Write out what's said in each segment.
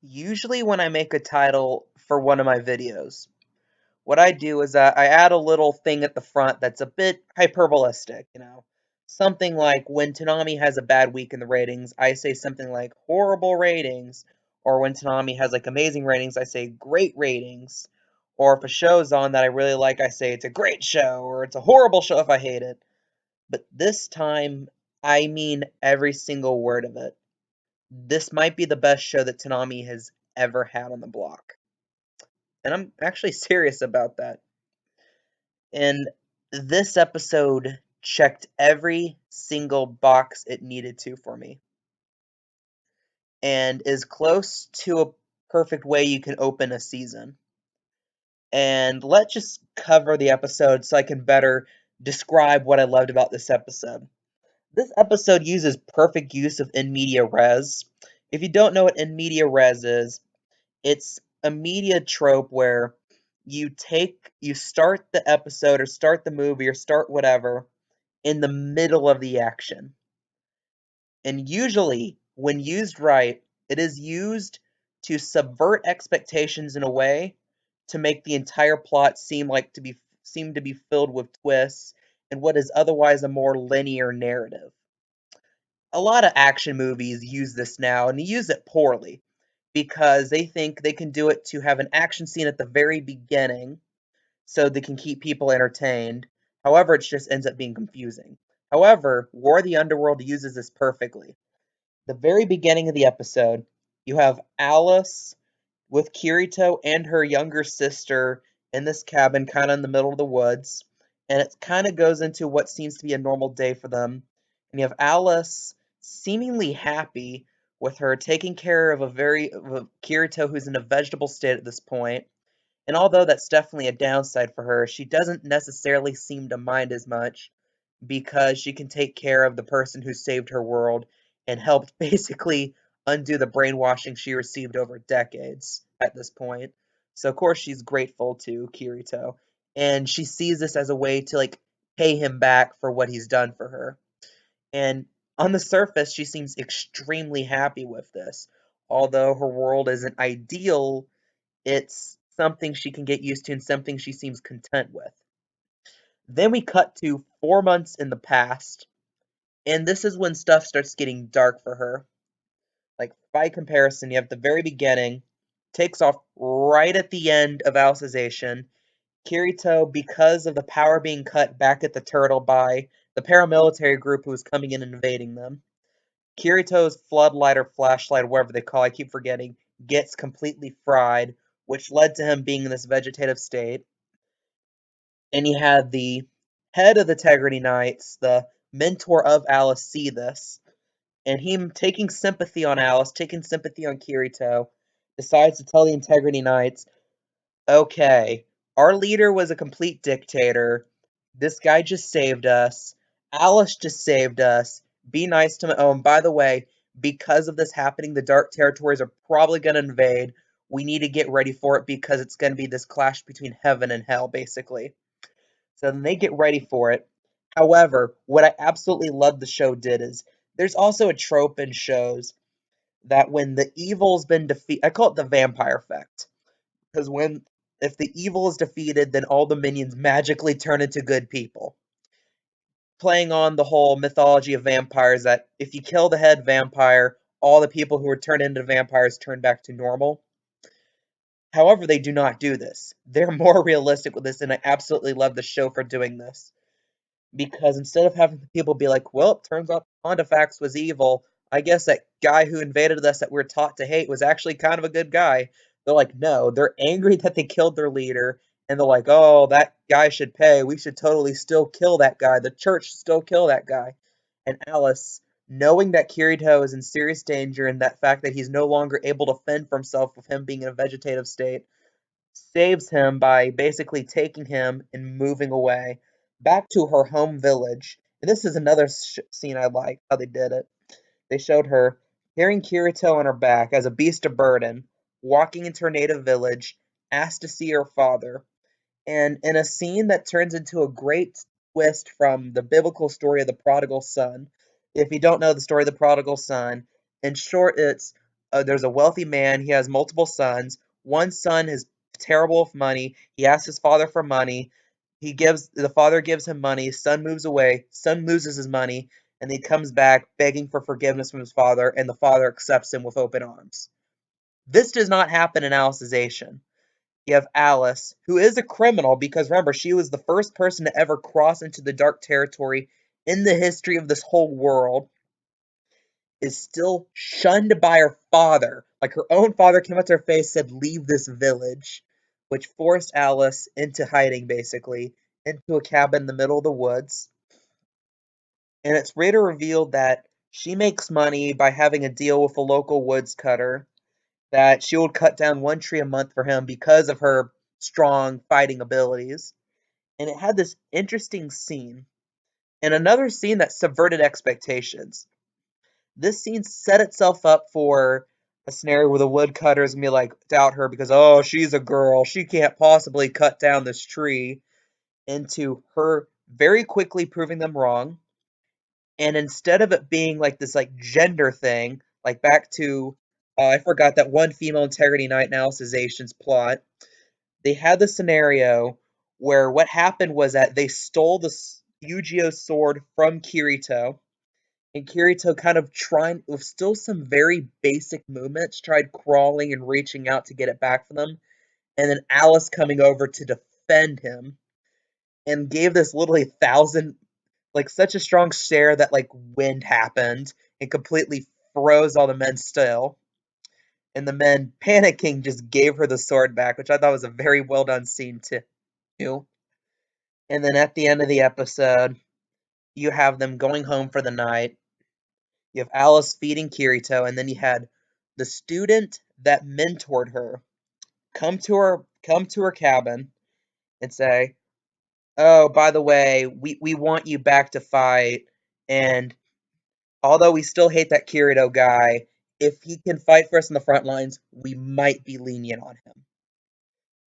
Usually when I make a title for one of my videos, what I do is I add a little thing at the front that's a bit hyperbolistic. Something like when Toonami has a bad week in the ratings, I say something like horrible ratings, or when Toonami has like amazing ratings, I say great ratings, or if a show's on that I really like, I say it's a great show, or it's a horrible show if I hate it. But this time, I mean every single word of it. This might be the best show that Toonami has ever had on the block. And I'm actually serious about that. And this episode checked every single box it needed to for me. And is close to a perfect way you can open a season. And let's just cover the episode so I can better describe what I loved about this episode. This episode uses perfect use of in media res. If you don't know what in media res is, it's a media trope where you start the episode or start the movie or start whatever in the middle of the action. And usually, when used right, it is used to subvert expectations in a way to make the entire plot seem to be filled with twists and what is otherwise a more linear narrative. A lot of action movies use this now, and they use it poorly because they think they can do it to have an action scene at the very beginning so they can keep people entertained. However, it just ends up being confusing. However, War of the Underworld uses this perfectly. The very beginning of the episode, you have Alice with Kirito and her younger sister in this cabin, kind of in the middle of the woods, and it kind of goes into what seems to be a normal day for them. And you have Alice seemingly happy with her taking care of a Kirito who's in a vegetable state at this point. And although that's definitely a downside for her, she doesn't necessarily seem to mind as much because she can take care of the person who saved her world and helped basically undo the brainwashing she received over decades at this point. So of course she's grateful to Kirito, and she sees this as a way to like pay him back for what he's done for her. And on the surface, she seems extremely happy with this. Although her world isn't ideal, it's something she can get used to and something she seems content with. Then we cut to 4 months in the past, and this is when stuff starts getting dark for her. Like, by comparison, you have the very beginning, takes off right at the end of Alicization. Kirito, because of the power being cut back at the turtle by the paramilitary group who was coming in and invading them. Kirito's floodlight or flashlight, whatever they call it, I keep forgetting, gets completely fried, which led to him being in this vegetative state. And he had the head of the Integrity Knights, the mentor of Alice, see this, and him taking sympathy on Alice, taking sympathy on Kirito, decides to tell the Integrity Knights, okay, our leader was a complete dictator. This guy just saved us. Alice just saved us. Be nice to him. Oh, and by the way, because of this happening, the Dark Territories are probably going to invade. We need to get ready for it because it's going to be this clash between heaven and hell, basically. So then they get ready for it. However, what I absolutely love the show did is there's also a trope in shows that when the evil's been defeated, I call it the vampire effect. Because if the evil is defeated, then all the minions magically turn into good people. Playing on the whole mythology of vampires that if you kill the head vampire, all the people who are turned into vampires turn back to normal. However, they do not do this. They're more realistic with this, and I absolutely love the show for doing this. Because instead of having people be like, well, it turns out Pontifex was evil, I guess that guy who invaded us that we're taught to hate was actually kind of a good guy. They're like, no, they're angry that they killed their leader, and they're like, oh, that guy should pay. We should totally still kill that guy. The church should still kill that guy. And Alice, knowing that Kirito is in serious danger and that fact that he's no longer able to fend for himself with him being in a vegetative state, saves him by basically taking him and moving away back to her home village. And this is another scene I like how they did it. They showed her carrying Kirito on her back as a beast of burden, walking into her native village, asked to see her father. And in a scene that turns into a great twist from the biblical story of the prodigal son. If you don't know the story of the prodigal son, in short, it's there's a wealthy man. He has multiple sons. One son is terrible with money. He asks his father for money. The father gives him money. Son moves away. Son loses his money, and he comes back begging for forgiveness from his father, and the father accepts him with open arms. This does not happen in Alicization. You have Alice, who is a criminal because remember, she was the first person to ever cross into the dark territory in the history of this whole world, is still shunned by her father. Like her own father came up to her face, said, "Leave this village," which forced Alice into hiding, basically, into a cabin in the middle of the woods. And it's later revealed that she makes money by having a deal with a local woods cutter, that she would cut down one tree a month for him because of her strong fighting abilities. And it had this interesting scene, and another scene that subverted expectations. This scene set itself up for a scenario where the woodcutter's gonna be like, doubt her because, oh, she's a girl. She can't possibly cut down this tree. Into her very quickly proving them wrong. And instead of it being like this like gender thing, like back to, I forgot that one female integrity night in Alicization's plot, they had the scenario where what happened was that they stole the Yu-Gi-Oh sword from Kirito, and Kirito kind of trying, with still some very basic movements, tried crawling and reaching out to get it back from them, and then Alice coming over to defend him, and gave this literally thousand, like such a strong stare that like wind happened and completely froze all the men still. And the men, panicking, just gave her the sword back, which I thought was a very well done scene too. And then at the end of the episode, you have them going home for the night. You have Alice feeding Kirito, and then you had the student that mentored her come to her cabin and say, "Oh, by the way, we want you back to fight, and although we still hate that Kirito guy, if he can fight for us in the front lines, we might be lenient on him.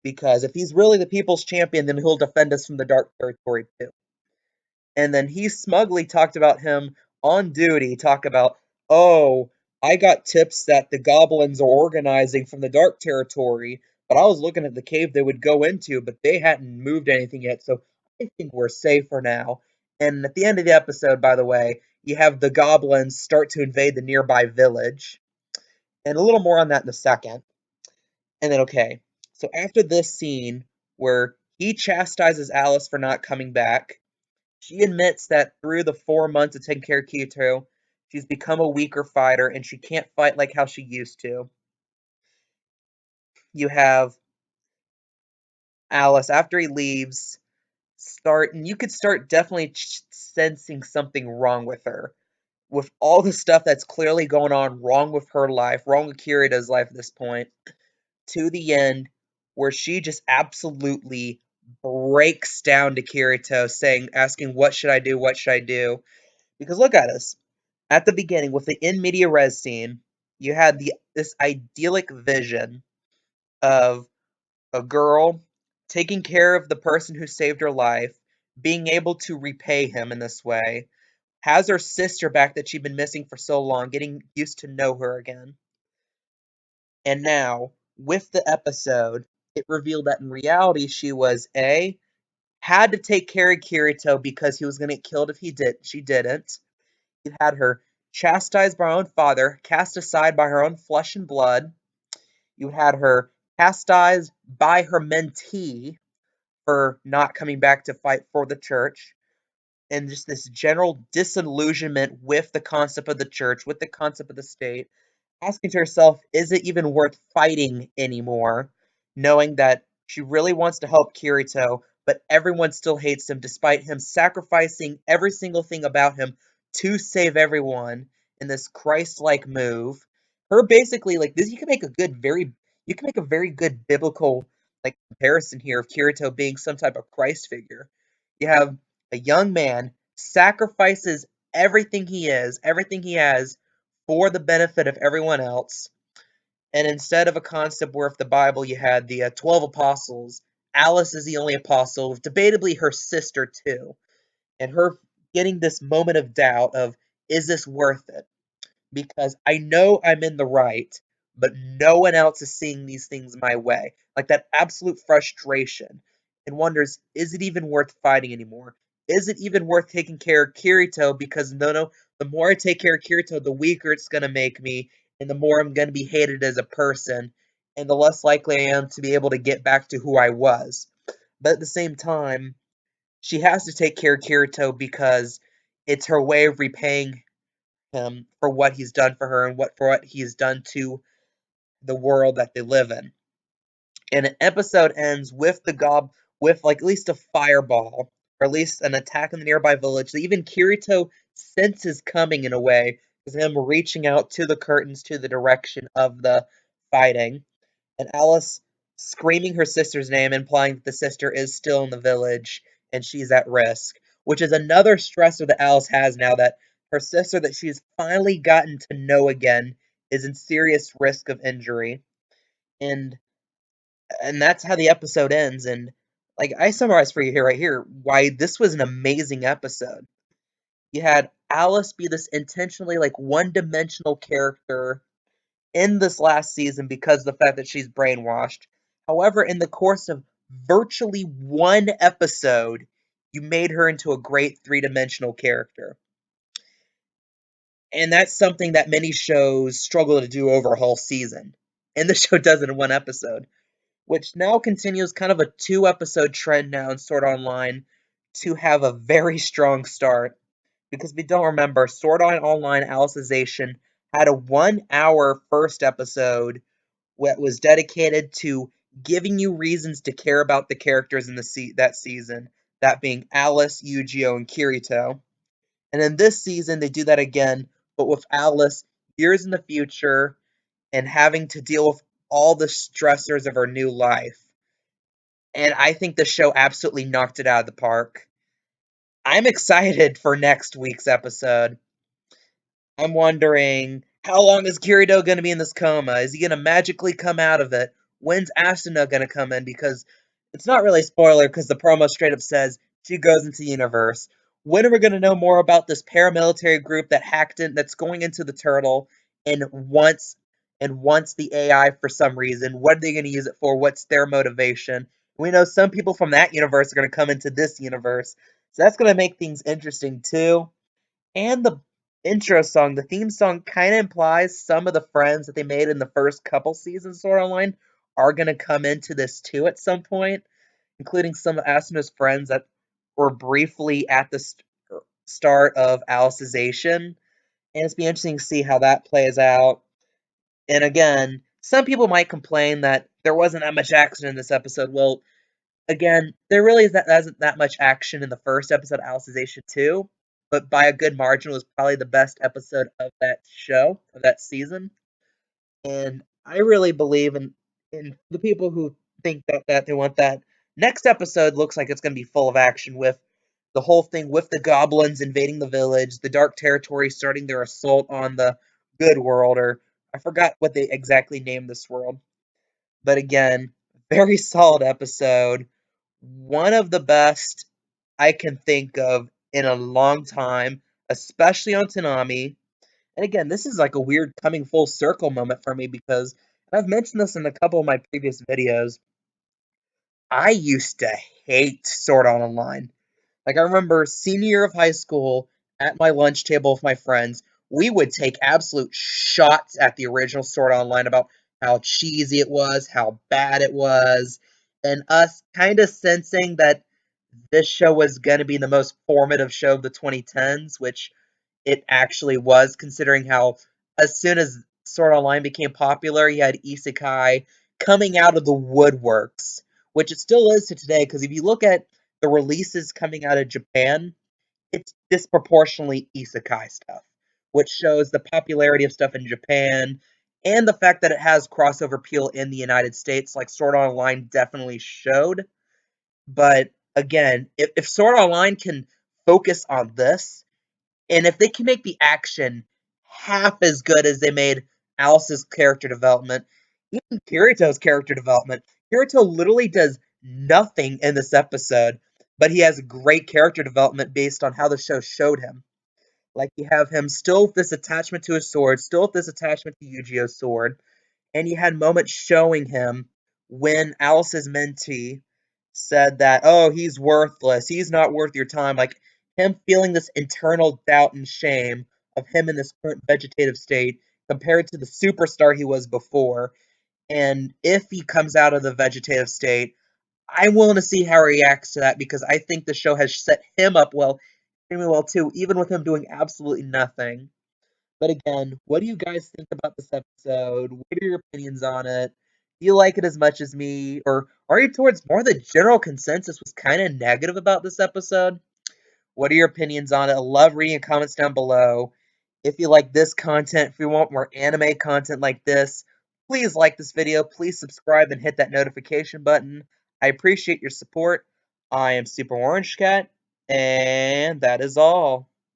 Because if he's really the people's champion, then he'll defend us from the dark territory too." And then he smugly talked about him on duty, talk about, "Oh, I got tips that the goblins are organizing from the dark territory, but I was looking at the cave they would go into, but they hadn't moved anything yet, so I think we're safe for now." And at the end of the episode, by the way, you have the goblins start to invade the nearby village. And a little more on that in a second. And then, okay, so after this scene where he chastises Alice for not coming back, she admits that through the 4 months of taking care of Kirito, she's become a weaker fighter and she can't fight like how she used to. You have Alice, after he leaves, and you could start definitely sensing something wrong with her. With all the stuff that's clearly going on wrong with her life, wrong with Kirito's life at this point, to the end where she just absolutely breaks down to Kirito, asking, "What should I do? What should I do?" Because look at us. At the beginning, with the in media res scene, you had this idyllic vision of a girl taking care of the person who saved her life, being able to repay him in this way, has her sister back that she'd been missing for so long, getting used to know her again. And now, with the episode, it revealed that in reality she was had to take care of Kirito because he was going to get killed if she didn't. You had her chastised by her own father, cast aside by her own flesh and blood. You had her chastised by her mentee for not coming back to fight for the church. And just this general disillusionment with the concept of the church, with the concept of the state, asking to herself, is it even worth fighting anymore? Knowing that she really wants to help Kirito, but everyone still hates him despite him sacrificing every single thing about him to save everyone in this Christ-like move. Her basically like this, you can make a very good biblical like comparison here of Kirito being some type of Christ figure. You have a young man sacrifices everything he is, everything he has for the benefit of everyone else. And instead of a concept where if the Bible you had the 12 apostles, Alice is the only apostle, debatably her sister too. And her getting this moment of doubt of, is this worth it? Because I know I'm in the right, but no one else is seeing these things my way. Like that absolute frustration, and wonders, is it even worth fighting anymore? Is it even worth taking care of Kirito? Because no, the more I take care of Kirito, the weaker it's gonna make me, and the more I'm gonna be hated as a person, and the less likely I am to be able to get back to who I was. But at the same time, she has to take care of Kirito because it's her way of repaying him for what he's done for her and what he's done to the world that they live in. And an episode ends with with like at least a fireball, or at least an attack in the nearby village that even Kirito senses coming in a way, with him reaching out to the curtains to the direction of the fighting, and Alice screaming her sister's name, implying that the sister is still in the village and she's at risk, which is another stressor that Alice has now, that her sister that she's finally gotten to know again is in serious risk of injury. And that's how the episode ends. And like I summarized for you here right here why this was an amazing episode. You had Alice be this intentionally like one-dimensional character in this last season because of the fact that she's brainwashed. However, in the course of virtually one episode, you made her into a great three-dimensional character. And that's something that many shows struggle to do over a whole season. And the show does it in one episode, which now continues kind of a two-episode trend now in Sword Online to have a very strong start. Because if you don't remember, Sword Art Online Alicization had a 1 hour first episode that was dedicated to giving you reasons to care about the characters in that season, that being Alice, Yu-Gi-Oh, and Kirito. And in this season, they do that again, but with Alice years in the future and having to deal with all the stressors of her new life. And I think the show absolutely knocked it out of the park. I'm excited for next week's episode. I'm wondering, how long is Kirito going to be in this coma? Is he going to magically come out of it? When's Asuna going to come in? Because it's not really a spoiler because the promo straight up says she goes into the universe. When are we going to know more about this paramilitary group that hacked in, that's going into the turtle and wants the AI for some reason? What are they going to use it for? What's their motivation? We know some people from that universe are going to come into this universe. So that's going to make things interesting too. And the intro song, the theme song, kind of implies some of the friends that they made in the first couple seasons of Sword Online are going to come into this too at some point, including some of Asuna's friends that were briefly at the start of Alicization. And it's be interesting to see how that plays out. And again, some people might complain that there wasn't that much action in this episode. Well, again, there really isn't that much action in the first episode of Alicization 2, but by a good margin was probably the best episode of that show, of that season. And I really believe in the people who think that they want that. Next episode looks like it's going to be full of action, with the whole thing with the goblins invading the village, the Dark Territory starting their assault on the Good World, or I forgot what they exactly named this world. But again, very solid episode. One of the best I can think of in a long time, especially on Toonami. And again, this is like a weird coming full circle moment for me because, and I've mentioned this in a couple of my previous videos, I used to hate Sword Art Online. Like, I remember senior year of high school, at my lunch table with my friends, we would take absolute shots at the original Sword Art Online about how cheesy it was, how bad it was, and us kind of sensing that this show was going to be the most formative show of the 2010s, which it actually was, considering how as soon as Sword Art Online became popular, you had Isekai coming out of the woodworks, which it still is to today, because if you look at the releases coming out of Japan, it's disproportionately Isekai stuff, which shows the popularity of stuff in Japan and the fact that it has crossover appeal in the United States, like Sword Art Online definitely showed. But again, if Sword Art Online can focus on this, and if they can make the action half as good as they made Alice's character development, even Kirito's character development, Kirito literally does nothing in this episode, but he has great character development based on how the show showed him. Like, you have him still with this attachment to his sword, still with this attachment to Yu-Gi-Oh's sword, and you had moments showing him when Alice's mentee said that, oh, he's worthless, he's not worth your time, like him feeling this internal doubt and shame of him in this current vegetative state compared to the superstar he was before. And if he comes out of the vegetative state, I'm willing to see how he reacts to that because I think the show has set him up well, extremely well too, even with him doing absolutely nothing. But again, what do you guys think about this episode? What are your opinions on it? Do you like it as much as me? Or are you towards more the general consensus was kind of negative about this episode? What are your opinions on it? I love reading comments down below. If you like this content, if you want more anime content like this, please like this video, please subscribe and hit that notification button. I appreciate your support. I am Super Orange Cat, and that is all.